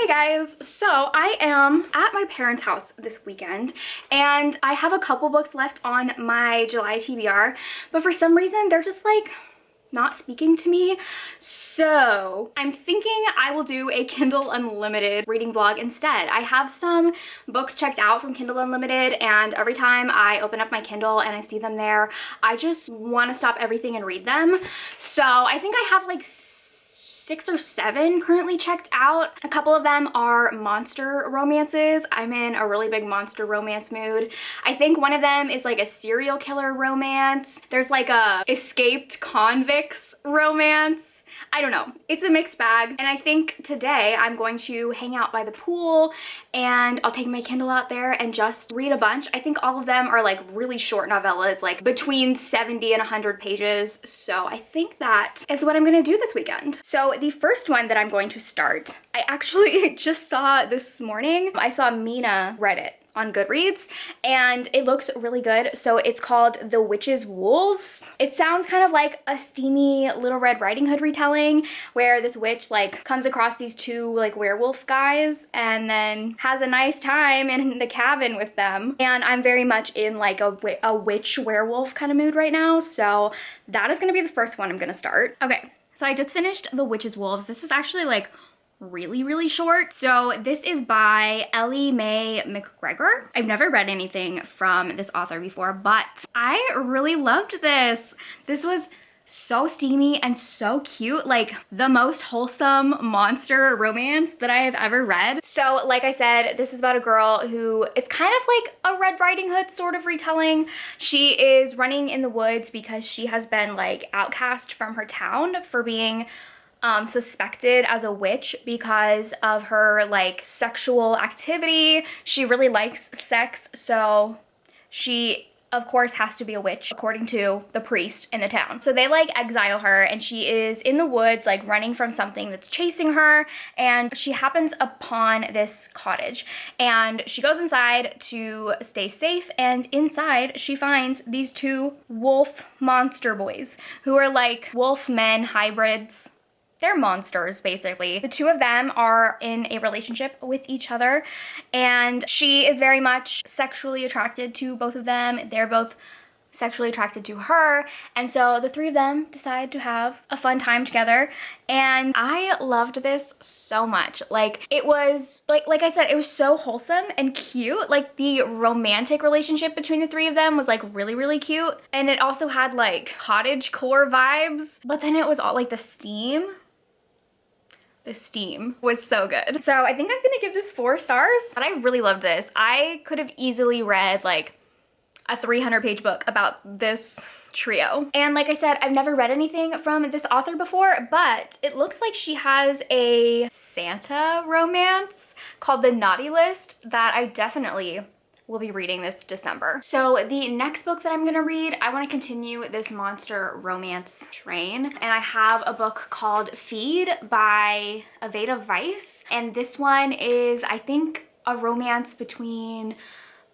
Hey guys, so I am at my parents' house this weekend and I have a couple books left on my July TBR, but for some reason they're just like not speaking to me. So I'm thinking I will do a Kindle Unlimited reading vlog instead. I have some books checked out from Kindle Unlimited and every time I open up my Kindle and I see them there, I just want to stop everything and read them. So I think I have like 6 or 7 currently checked out. A couple of them are monster romances. I'm in a really big monster romance mood. I think one of them is like a serial killer romance. There's like a escaped convicts romance. I don't know. It's a mixed bag. And I think today I'm going to hang out by the pool and I'll take my Kindle out there and just read a bunch. I think all of them are like really short novellas, like between 70 and 100 pages. So I think that is what I'm gonna do this weekend. So the first one that I'm going to start, I actually just saw this morning. I saw Mina read it on Goodreads and it looks really good. So it's called The Witch's Wolves. It sounds kind of like a steamy Little Red Riding Hood retelling where this witch like comes across these two like werewolf guys and then has a nice time in the cabin with them. And I'm very much in like a witch werewolf kind of mood right now. So that is gonna be the first one I'm gonna start. Okay, so I just finished The Witch's Wolves. This was actually like really short. So this is by Ellie Mae MacGregor. I've never read anything from this author before, but I really loved this. This was so steamy and so cute, like the most wholesome monster romance that I have ever read. So like I said, this is about a girl who is kind of like a Red Riding Hood sort of retelling. She is running in the woods because she has been like outcast from her town for being suspected as a witch because of her like sexual activity. She really likes sex, so she of course has to be a witch according to the priest in the town. So they like exile her and she is in the woods like running from something that's chasing her, and she happens upon this cottage and she goes inside to stay safe, and inside she finds these two wolf monster boys who are like wolf men hybrids. They're monsters, basically. The two of them are in a relationship with each other, and she is very much sexually attracted to both of them. They're both sexually attracted to her, and so the three of them decide to have a fun time together, and I loved this so much. Like, it was, like I said, it was so wholesome and cute. Like, the romantic relationship between the three of them was like really cute, and it also had like cottagecore vibes, but then it was all like the steam was so good. So I think I'm gonna give this 4 stars, but I really loved this. I could have easily read like a 300-page book about this trio. And like I said, I've never read anything from this author before, but it looks like she has a Santa romance called The Naughty List that I definitely will be reading this December. So the next book that I'm gonna read, I want to continue this monster romance train, and I have a book called Feed by Aveda Vice, and this one is, I think, a romance between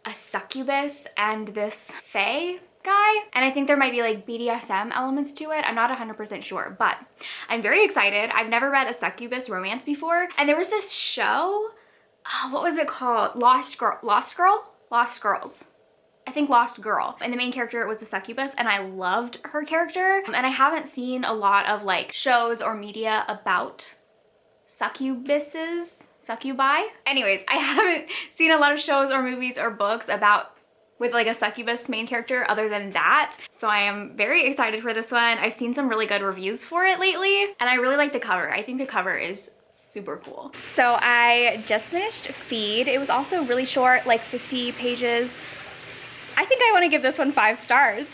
a succubus and this fae guy, and I think there might be like BDSM elements to it. I'm not 100% sure, but I'm very excited. I've never read a succubus romance before, and there was this show, what was it called? Lost Girls. I think Lost Girl. And the main character was a succubus, and I loved her character. And I haven't seen a lot of like shows or media about succubi. Anyways, I haven't seen a lot of shows or movies or books about with like a succubus main character other than that. So I am very excited for this one. I've seen some really good reviews for it lately, and I really like the cover. I think the cover is super cool. So I just finished Feed. It was also really short, like 50 pages. I think I want to give this one 5 stars.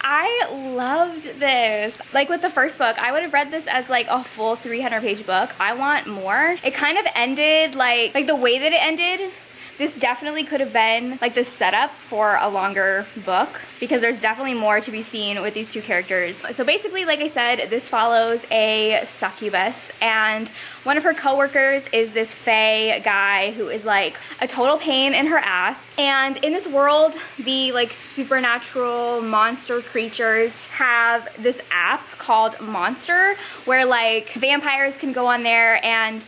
I loved this. Like with the first book, I would have read this as like a full 300-page book. I want more. It kind of ended like the way that it ended, this definitely could have been like the setup for a longer book, because there's definitely more to be seen with these two characters. So basically, like I said, this follows a succubus, and one of her coworkers is this fae guy who is like a total pain in her ass. And in this world, the like supernatural monster creatures have this app called Monster, where like vampires can go on there and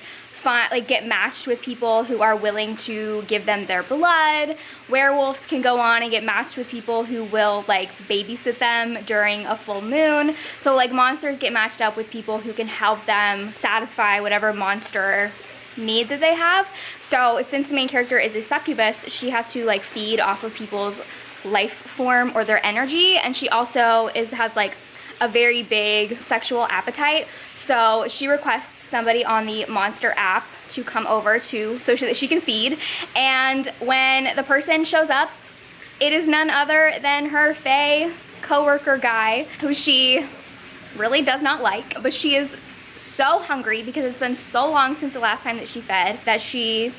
get matched with people who are willing to give them their blood. Werewolves can go on and get matched with people who will like babysit them during a full moon. So like monsters get matched up with people who can help them satisfy whatever monster need that they have. So since the main character is a succubus, she has to like feed off of people's life form or their energy, and she also has like a very big sexual appetite. So she requests somebody on the monster app to come over so that she can feed. And when the person shows up, it is none other than her fae coworker guy, who she really does not like, but she is so hungry because it's been so long since the last time that she fed that she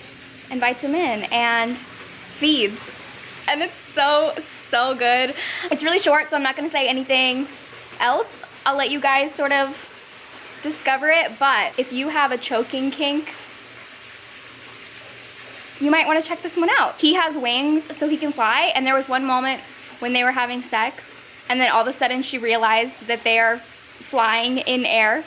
invites him in and feeds. And it's so good. It's really short, so I'm not gonna say anything else. I'll let you guys sort of discover it, but if you have a choking kink, you might want to check this one out. He has wings so he can fly, and there was one moment when they were having sex and then all of a sudden she realized that they are flying in air.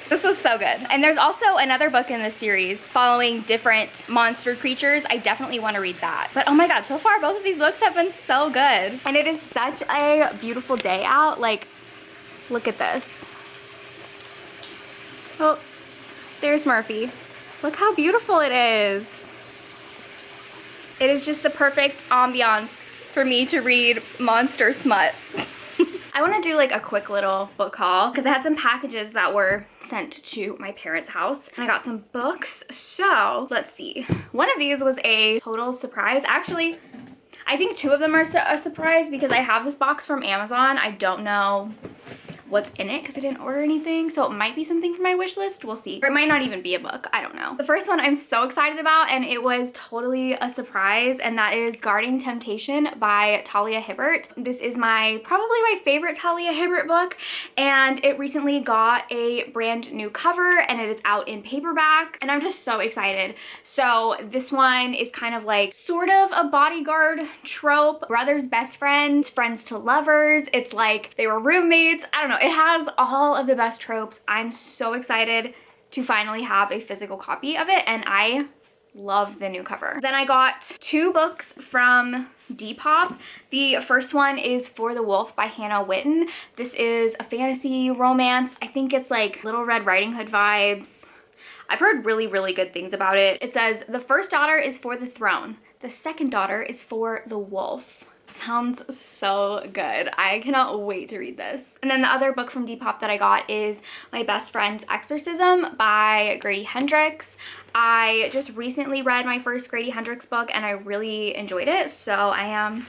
This was so good. And there's also another book in this series following different monster creatures. I definitely want to read that. But oh my god, so far both of these books have been so good. And it is such a beautiful day out. Like, look at this. Oh, there's Murphy. Look how beautiful it is. It is just the perfect ambiance for me to read monster smut. I want to do like a quick little book haul because I had some packages that were sent to my parents' house and I got some books. So let's see. One of these was a total surprise. Actually, I think two of them are a surprise because I have this box from Amazon. I don't know what's in it because I didn't order anything, so it might be something for my wish list. We'll see. Or it might not even be a book. I don't know. The first one I'm so excited about, and it was totally a surprise, and that is Guarding Temptation by Talia Hibbert. This is probably my favorite Talia Hibbert book, and it recently got a brand new cover and it is out in paperback, and I'm just so excited. So this one is kind of like sort of a bodyguard trope. Brother's best friend, friends to lovers. It's like they were roommates. I don't know. It has all of the best tropes. I'm so excited to finally have a physical copy of it, and I love the new cover. Then I got two books from Depop. The first one is For the Wolf by Hannah Witten. This is a fantasy romance. I think it's like Little Red Riding Hood vibes. I've heard really, really good things about it. It says, the first daughter is for the throne. The second daughter is for the wolf. Sounds so good. I cannot wait to read this. And then the other book from Depop that I got is My Best Friend's Exorcism by Grady Hendrix. I just recently read my first Grady Hendrix book and I really enjoyed it, so I am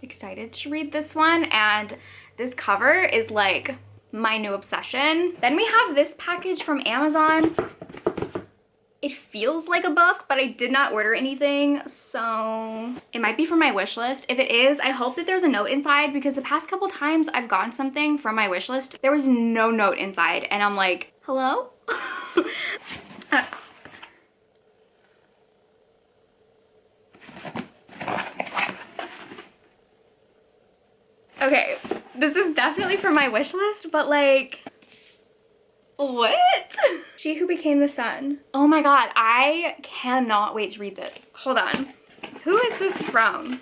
excited to read this one, and this cover is like my new obsession. Then we have this package from Amazon. It feels like a book, but I did not order anything, so it might be from my wish list. If it is, I hope that there's a note inside, because the past couple times I've gotten something from my wish list, there was no note inside, and I'm like, hello? Okay, this is definitely from my wish list, but like, what? She Who Became the Sun. Oh my god, I cannot wait to read this. Hold on. Who is this from?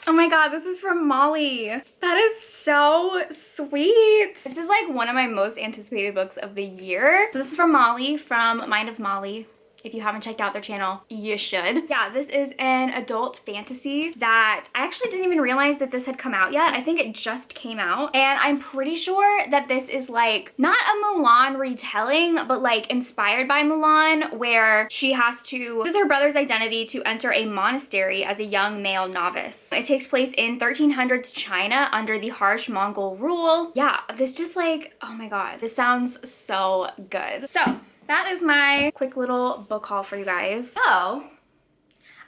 Oh my god, this is from Molly. That is so sweet. This is like one of my most anticipated books of the year. So this is from Molly, from Mind of Molly. If you haven't checked out their channel, you should. Yeah, this is an adult fantasy that I actually didn't even realize that this had come out yet. I think it just came out. And I'm pretty sure that this is like, not a Mulan retelling, but like inspired by Mulan, where she has to use her brother's identity to enter a monastery as a young male novice. It takes place in 1300s China under the harsh Mongol rule. Yeah, this just like, oh my god, this sounds so good. So that is my quick little book haul for you guys. So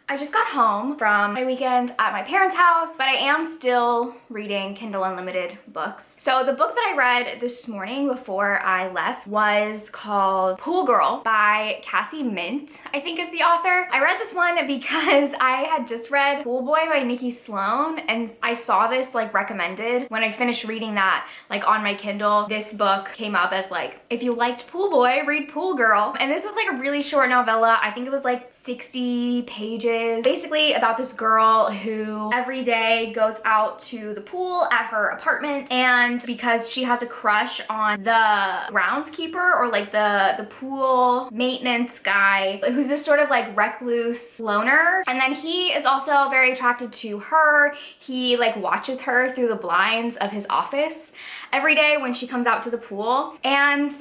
I just got home from my weekend at my parents' house, but I am still reading Kindle Unlimited books. So the book that I read this morning before I left was called Pool Girl by Cassie Mint, I think is the author. I read this one because I had just read Pool Boy by Nikki Sloan, and I saw this like recommended. When I finished reading that like on my Kindle, this book came up as like, if you liked Pool Boy, read Pool Girl. And this was like a really short novella. I think it was like 60 pages. Basically about this girl who every day goes out to the pool at her apartment, and because she has a crush on the groundskeeper or like the pool maintenance guy, who's this sort of like recluse loner, and then he is also very attracted to her. He like watches her through the blinds of his office every day when she comes out to the pool. And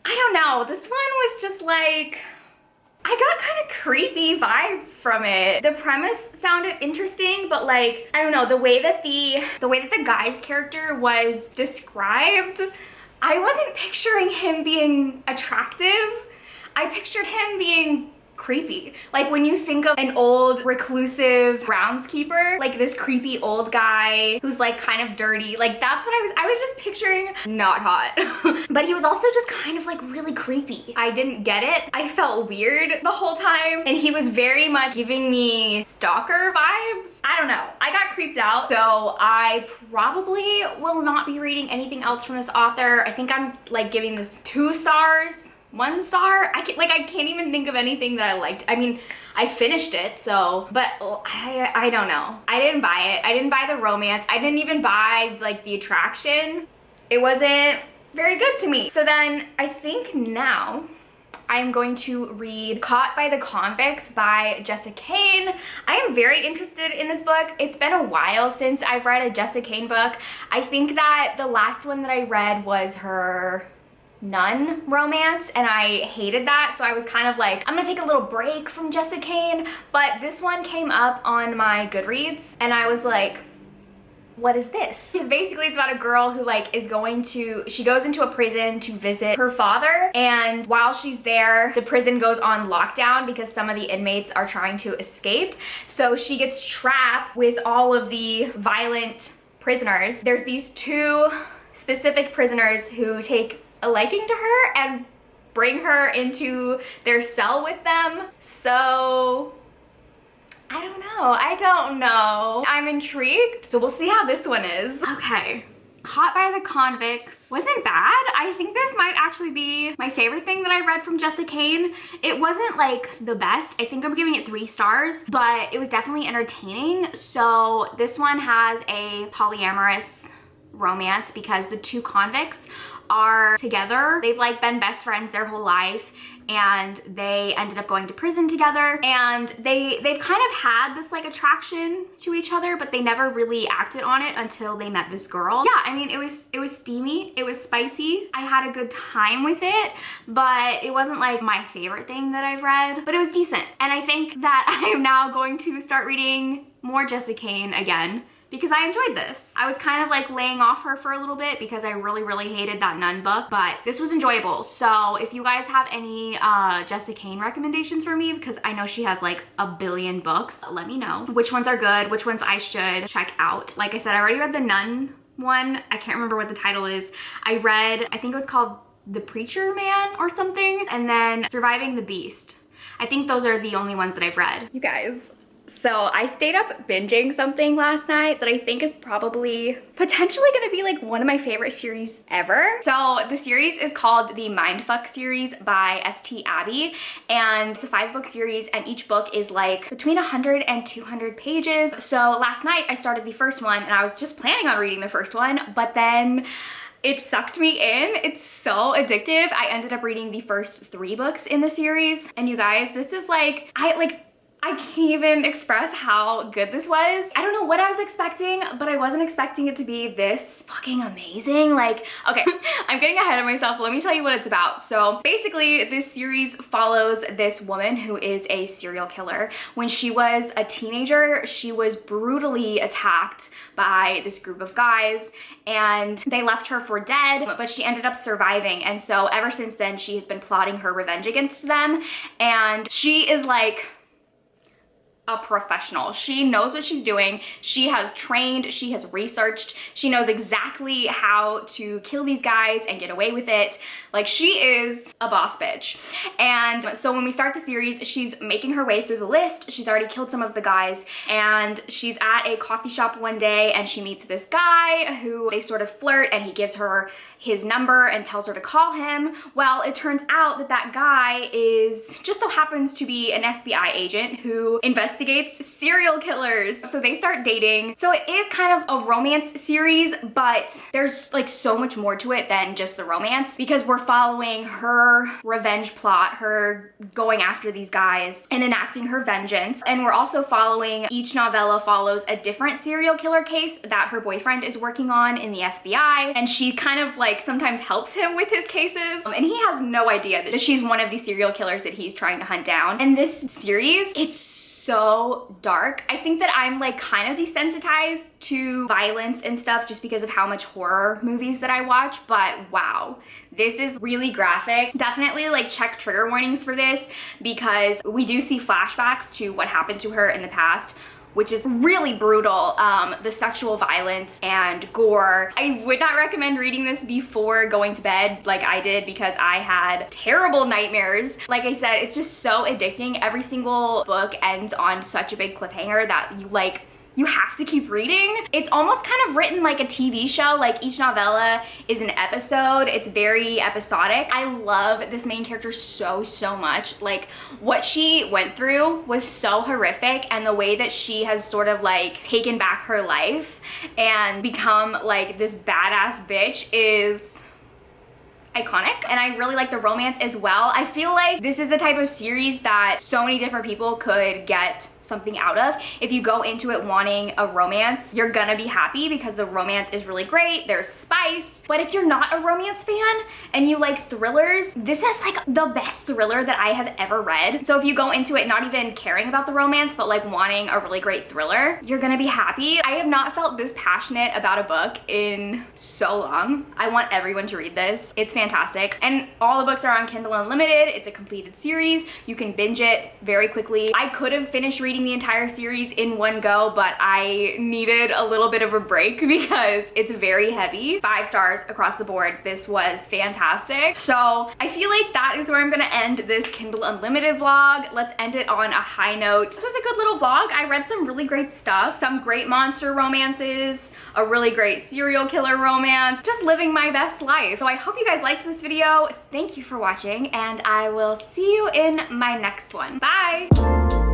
I don't know, this one was just like, I got kind of creepy vibes from it. The premise sounded interesting, but like, I don't know, the way that the guy's character was described, I wasn't picturing him being attractive. I pictured him being creepy. Like when you think of an old reclusive groundskeeper, like this creepy old guy who's like kind of dirty, like that's what I was just picturing. Not hot. But he was also just kind of like really creepy. I didn't get it. I felt weird the whole time, and he was very much giving me stalker vibes. I don't know. I got creeped out, so I probably will not be reading anything else from this author. I think I'm like giving this 2 stars. 1 star? I can't even think of anything that I liked. I mean, I finished it, so, but I don't know. I didn't buy it. I didn't buy the romance. I didn't even buy like the attraction. It wasn't very good to me. So then I think now I'm going to read Caught by the Convicts by Jessa Kane. I am very interested in this book. It's been a while since I've read a Jessa Kane book. I think that the last one that I read was her nun romance, and I hated that, so I was kind of like, I'm gonna take a little break from Jessa Kane. But this one came up on my Goodreads, and I was like, what is this? Because basically it's about a girl who like she goes into a prison to visit her father, and while she's there, the prison goes on lockdown because some of the inmates are trying to escape. So she gets trapped with all of the violent prisoners. There's these 2 specific prisoners who take a liking to her and bring her into their cell with them. So I don't know. I'm intrigued. So we'll see how this one is. Okay. Caught by the Convicts wasn't bad. I think this might actually be my favorite thing that I read from Jessa Kane. It wasn't like the best. I think I'm giving it 3 stars, but it was definitely entertaining. So this one has a polyamorous romance because the 2 convicts are together. They've like been best friends their whole life, and they ended up going to prison together, and they've kind of had this like attraction to each other, but they never really acted on it until they met this girl. Yeah, I mean, it was steamy, it was spicy. I had a good time with it, but it wasn't like my favorite thing that I've read, but it was decent. And I think that I am now going to start reading more Jessa Kane again, because I enjoyed this. I was kind of like laying off her for a little bit because I really hated that nun book, but this was enjoyable. So if you guys have any Jessa Kane recommendations for me, because I know she has like a billion books, let me know which ones are good, which ones I should check out. Like I said, I already read the nun one. I can't remember what the title is. I think it was called The Preacher Man or something, and then Surviving the Beast. I think those are the only ones that I've read. You guys, so I stayed up binging something last night that I think is potentially gonna be like one of my favorite series ever. So the series is called the Mindf series by St. Abby, and it's a 5-book series, and each book is like between 100 and 200 pages. So last night I started the first one, and I was just planning on reading the first one, but then it sucked me in. It's so addictive. I ended up reading the first 3 books in the series, and you guys, this is like, I can't even express how good this was. I don't know what I was expecting, but I wasn't expecting it to be this fucking amazing. Like, okay, I'm getting ahead of myself. Let me tell you what it's about. So basically, this series follows this woman who is a serial killer. When she was a teenager, she was brutally attacked by this group of guys, and they left her for dead, but she ended up surviving. And so ever since then, she has been plotting her revenge against them. And she is like a professional. She knows what she's doing. She has trained, she has researched, she knows exactly how to kill these guys and get away with it. Like, she is a boss bitch. And so when we start the series, she's making her way through the list. She's already killed some of the guys, and she's at a coffee shop one day and she meets this guy who they sort of flirt, and he gives her his number and tells her to call him. Well, it turns out that that guy just so happens to be an FBI agent who investigates serial killers. So they start dating. So it is kind of a romance series, but there's like so much more to it than just the romance, because we're following her revenge plot, her going after these guys and enacting her vengeance. And we're also following, each novella follows a different serial killer case that her boyfriend is working on in the FBI. And she kind of like sometimes helps him with his cases. And he has no idea that she's one of these serial killers that he's trying to hunt down. And this series, it's so dark. I think that I'm like kind of desensitized to violence and stuff just because of how much horror movies that I watch, but wow, this is really graphic. Definitely like check trigger warnings for this, because we do see flashbacks to what happened to her in the past, which is really brutal. The sexual violence and gore. I would not recommend reading this before going to bed like I did, because I had terrible nightmares. Like I said, it's just so addicting. Every single book ends on such a big cliffhanger that you have to keep reading. It's almost kind of written like a TV show. Like, each novella is an episode. It's very episodic. I love this main character so much. Like, what she went through was so horrific, and the way that she has sort of like taken back her life and become like this badass bitch is iconic. And I really like the romance as well. I feel like this is the type of series that so many different people could get something out of. If you go into it wanting a romance, you're gonna be happy because the romance is really great. There's spice. But if you're not a romance fan and you like thrillers, this is like the best thriller that I have ever read. So if you go into it not even caring about the romance, but like wanting a really great thriller, you're gonna be happy. I have not felt this passionate about a book in so long. I want everyone to read this. It's fantastic. And all the books are on Kindle Unlimited. It's a completed series. You can binge it very quickly. I could have finished reading the entire series in one go, but I needed a little bit of a break because it's very heavy. 5 stars across the board. This was fantastic. So I feel like that is where I'm gonna end this Kindle Unlimited vlog. Let's end it on a high note. This was a good little vlog. I read some really great stuff, some great monster romances, a really great serial killer romance, just living my best life. So I hope you guys liked this video. Thank you for watching, and I will see you in my next one. Bye!